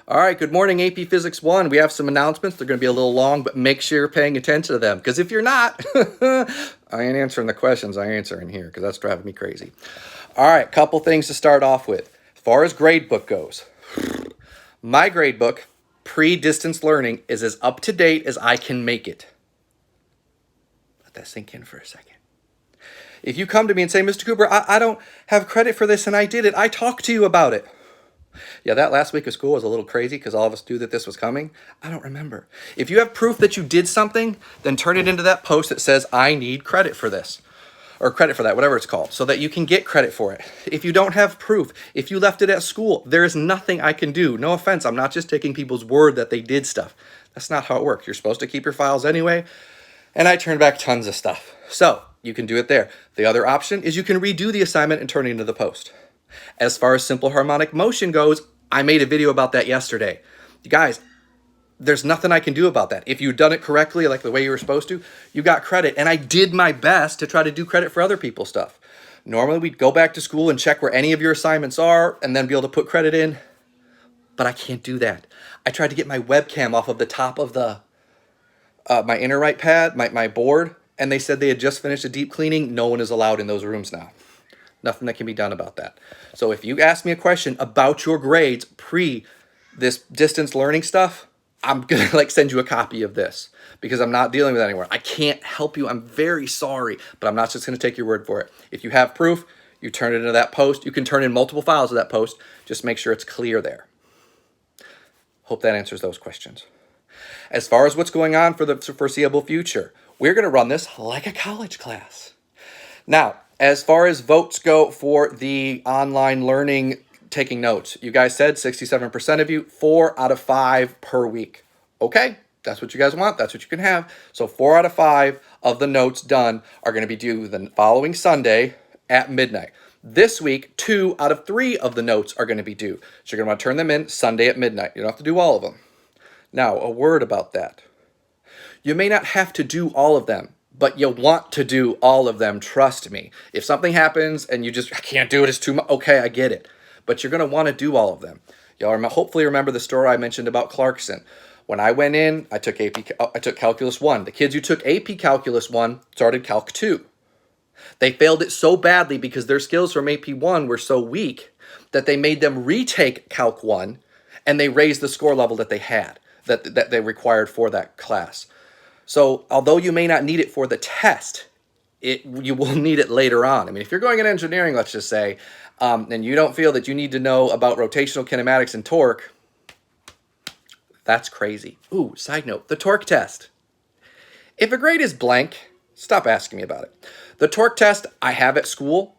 All right, good morning, AP Physics 1. We have some announcements. They're going to be a little long, but make sure you're paying attention to them. Because if you're not, I ain't answering the questions I answer in here, because that's driving me crazy. All right, couple things to start off with. As far as gradebook goes, my gradebook, pre-distance learning, is as up-to-date as I can make it. Let that sink in for a second. If you come to me and say, Mr. Cooper, I don't have credit for this and I did it, I talked to you about it. Yeah, that last week of school was a little crazy because all of us knew that this was coming. I don't remember. If you have proof that you did something, then turn it into that post that says, I need credit for this. Or credit for that, whatever it's called, so that you can get credit for it. If you don't have proof, if you left it at school, there is nothing I can do. No offense, I'm not just taking people's word that they did stuff. That's not how it works. You're supposed to keep your files anyway, and I turn back tons of stuff. So, you can do it there. The other option is you can redo the assignment and turn it into the post. As far as simple harmonic motion goes, I made a video about that yesterday. You guys, there's nothing I can do about that. If you've done it correctly, like the way you were supposed to, you got credit. And I did my best to try to do credit for other people's stuff. Normally, we'd go back to school and check where any of your assignments are and then be able to put credit in. But I can't do that. I tried to get my webcam off of the top of the my inner right pad, my board, and they said they had just finished a deep cleaning. No one is allowed in those rooms now. Nothing that can be done about that. So if you ask me a question about your grades pre this distance learning stuff, I'm going to send you a copy of this because I'm not dealing with that anymore. I can't help you. I'm very sorry, but I'm not just going to take your word for it. If you have proof, you turn it into that post. You can turn in multiple files of that post. Just make sure it's clear there. Hope that answers those questions. As far as what's going on for the foreseeable future, we're going to run this like a college class. Now, as far as votes go for the online learning taking notes, you guys said 67% of you, 4 out of 5 per week. Okay, that's what you guys want. That's what you can have. So 4 out of 5 of the notes done are going to be due the following Sunday at midnight. This week, 2 out of 3 of the notes are going to be due. So you're going to want to turn them in Sunday at midnight. You don't have to do all of them. Now, a word about that. You may not have to do all of them, but you'll want to do all of them, trust me. If something happens and you just, I can't do it, it's too much, okay, I get it. But you're going to want to do all of them. Y'all hopefully remember the story I mentioned about Clarkson. When I went in, I took Calculus 1. The kids who took AP Calculus 1 started Calc 2. They failed it so badly because their skills from AP 1 were so weak that they made them retake Calc 1 and they raised the score level that they had, that they required for that class. So although you may not need it for the test, you will need it later on. I mean, if you're going in engineering, let's just say, and you don't feel that you need to know about rotational kinematics and torque, that's crazy. Ooh, side note, the torque test. If a grade is blank, stop asking me about it. The torque test I have at school,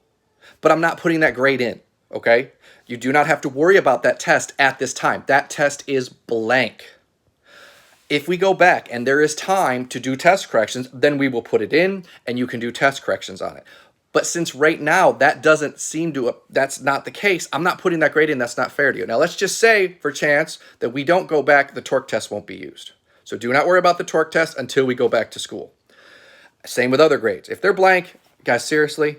but I'm not putting that grade in, okay? You do not have to worry about that test at this time. That test is blank. If we go back and there is time to do test corrections, then we will put it in and you can do test corrections on it. But since right now that doesn't seem to, that's not the case, I'm not putting that grade in, that's not fair to you. Now let's just say for chance that we don't go back, the torque test won't be used. So do not worry about the torque test until we go back to school. Same with other grades. If they're blank, guys, seriously,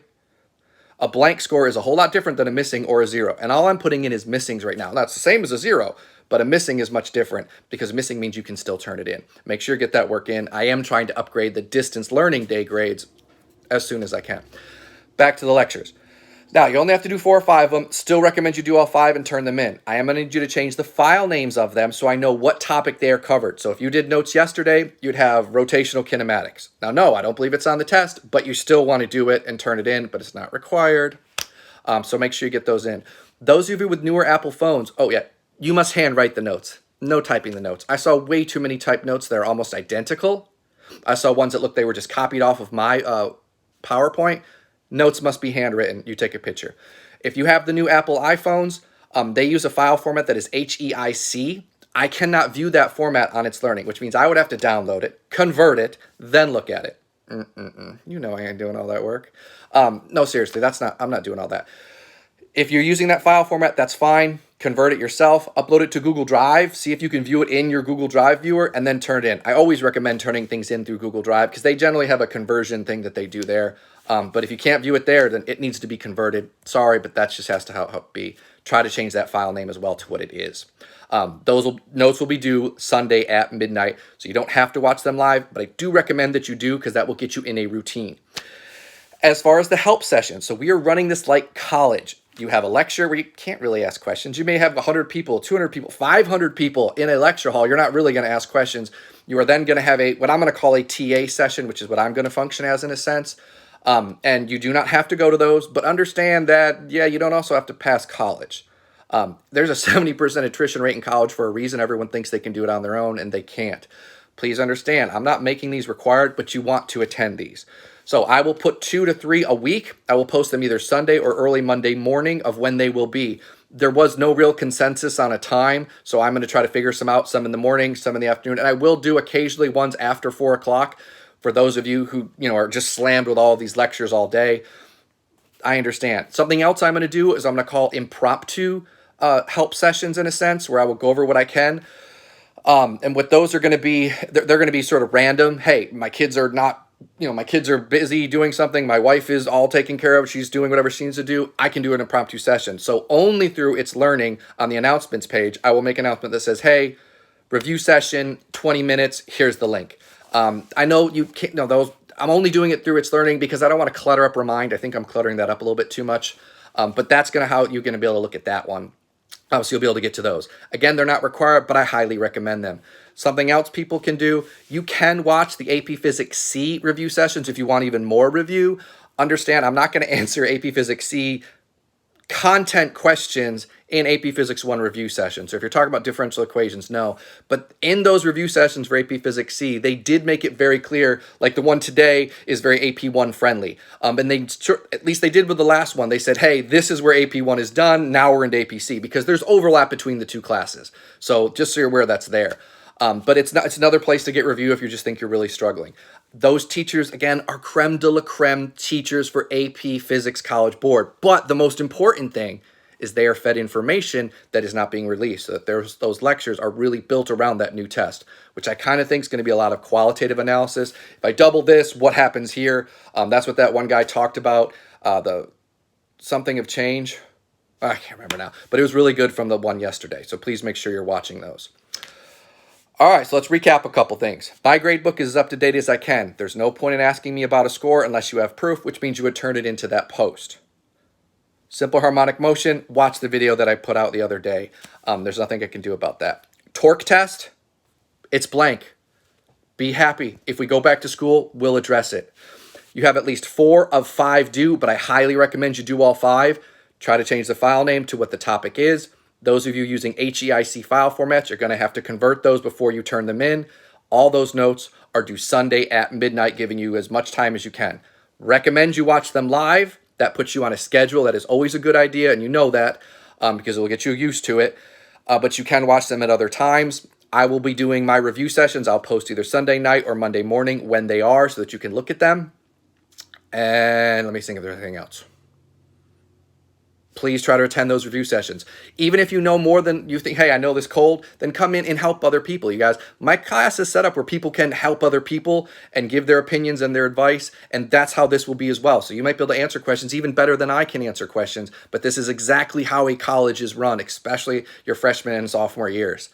a blank score is a whole lot different than a missing or a 0. And all I'm putting in is missings right now. Now it's the same as a 0. But a missing is much different because missing means you can still turn it in. Make sure you get that work in. I am trying to upgrade the distance learning day grades as soon as I can. Back to the lectures. Now, you only have to do 4 or 5 of them. Still recommend you do all 5 and turn them in. I am going to need you to change the file names of them so I know what topic they are covered. So if you did notes yesterday, you'd have rotational kinematics. Now, no, I don't believe it's on the test, but you still want to do it and turn it in, but it's not required. So make sure you get those in. Those of you with newer Apple phones, oh yeah, you must handwrite the notes. No typing the notes. I saw way too many typed notes that are almost identical. I saw ones that looked they were just copied off of my PowerPoint. Notes must be handwritten. You take a picture. If you have the new Apple iPhones, they use a file format that is HEIC. I cannot view that format on its learning, which means I would have to download it, convert it, then look at it. You know I ain't doing all that work. No, seriously, I'm not doing all that. If you're using that file format, that's fine. Convert it yourself, upload it to Google Drive, see if you can view it in your Google Drive viewer, and then turn it in. I always recommend turning things in through Google Drive because they generally have a conversion thing that they do there. But if you can't view it there, then it needs to be converted. Sorry, but that just has to how it be. try to change that file name as well to what it is. Notes will be due Sunday at midnight, so you don't have to watch them live, but I do recommend that you do because that will get you in a routine. As far as the help session, so we are running this like college. You have a lecture where you can't really ask questions. You may have 100 people, 200 people, 500 people in a lecture hall. You're not really going to ask questions. You are then going to have what I'm going to call a TA session, which is what I'm going to function as in a sense. And you do not have to go to those, but understand that, yeah, you don't also have to pass college. There's a 70% attrition rate in college for a reason. Everyone thinks they can do it on their own, and they can't. Please understand, I'm not making these required, but you want to attend these. So I will put 2 to 3 a week. I will post them either Sunday or early Monday morning of when they will be. There was no real consensus on a time, so I'm going to try to figure some out, some in the morning, some in the afternoon, and I will do occasionally ones after 4 o'clock for those of you who are just slammed with all these lectures all day. I understand. Something else I'm going to do is I'm going to call impromptu help sessions in a sense, where I will go over what I can. And what those are going to be, they're going to be sort of random. Hey, my kids are busy doing something. My wife is all taken care of. She's doing whatever she needs to do. I can do an impromptu session. So only through It's Learning on the announcements page, I will make an announcement that says, hey, review session, 20 minutes. Here's the link. I know you can't know those. I'm only doing it through It's Learning because I don't want to clutter up Remind. I think I'm cluttering that up a little bit too much. But that's how you're going to be able to look at that one. So you'll be able to get to those. Again, they're not required, but I highly recommend them. Something else people can do, you can watch the AP Physics C review sessions if you want even more review. Understand, I'm not going to answer AP Physics C content questions in AP Physics 1 review session. So if you're talking about differential equations, no. But in those review sessions for AP Physics C, they did make it very clear, like the one today is very AP1 friendly. And at least they did with the last one. They said, hey, this is where AP1 is done. Now we're into AP C because there's overlap between the two classes. So just so you're aware that's there. But it's another place to get review if you just think you're really struggling. Those teachers, again, are creme de la creme teachers for AP Physics College Board. But the most important thing is they are fed information that is not being released. So that those lectures are really built around that new test, which I kind of think is going to be a lot of qualitative analysis. If I double this, what happens here? That's what that one guy talked about, the something of change. I can't remember now, but it was really good from the one yesterday. So please make sure you're watching those. All right, so let's recap a couple things. My gradebook is as up to date as I can. There's no point in asking me about a score unless you have proof, which means you would turn it into that post. Simple harmonic motion, watch the video that I put out the other day. There's nothing I can do about that. Torque test, it's blank. Be happy. If we go back to school, we'll address it. You have at least 4 of 5 due, but I highly recommend you do all 5. Try to change the file name to what the topic is. Those of you using HEIC file formats, you're going to have to convert those before you turn them in. All those notes are due Sunday at midnight, giving you as much time as you can. Recommend you watch them live. That puts you on a schedule. That is always a good idea, and you know that because it will get you used to it. But you can watch them at other times. I will be doing my review sessions. I'll post either Sunday night or Monday morning when they are so that you can look at them. And let me think if there's anything else. Please try to attend those review sessions. Even if you know more than you think, hey, I know this cold, then come in and help other people. You guys, my class is set up where people can help other people and give their opinions and their advice, and that's how this will be as well. So you might be able to answer questions even better than I can answer questions, but this is exactly how a college is run, especially your freshman and sophomore years.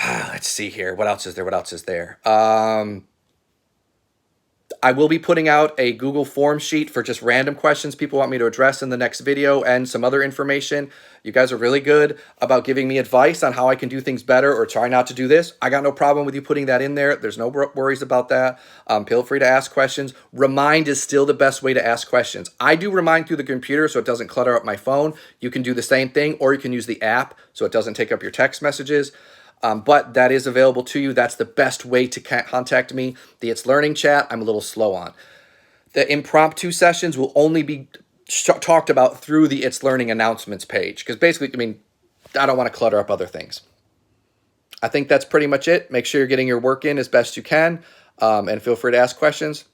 Let's see here. What else is there? What else is there? I will be putting out a Google form sheet for just random questions people want me to address in the next video and some other information. You guys are really good about giving me advice on how I can do things better or try not to do this. I got no problem with you putting that in there. There's no worries about that. Feel free to ask questions. Remind is still the best way to ask questions. I do Remind through the computer so it doesn't clutter up my phone. You can do the same thing, or you can use the app so it doesn't take up your text messages. But that is available to you. That's the best way to contact me. The It's Learning chat, I'm a little slow on. The impromptu sessions will only be talked about through the It's Learning announcements page. Because basically, I don't want to clutter up other things. I think that's pretty much it. Make sure you're getting your work in as best you can. And feel free to ask questions.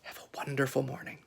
Have a wonderful morning.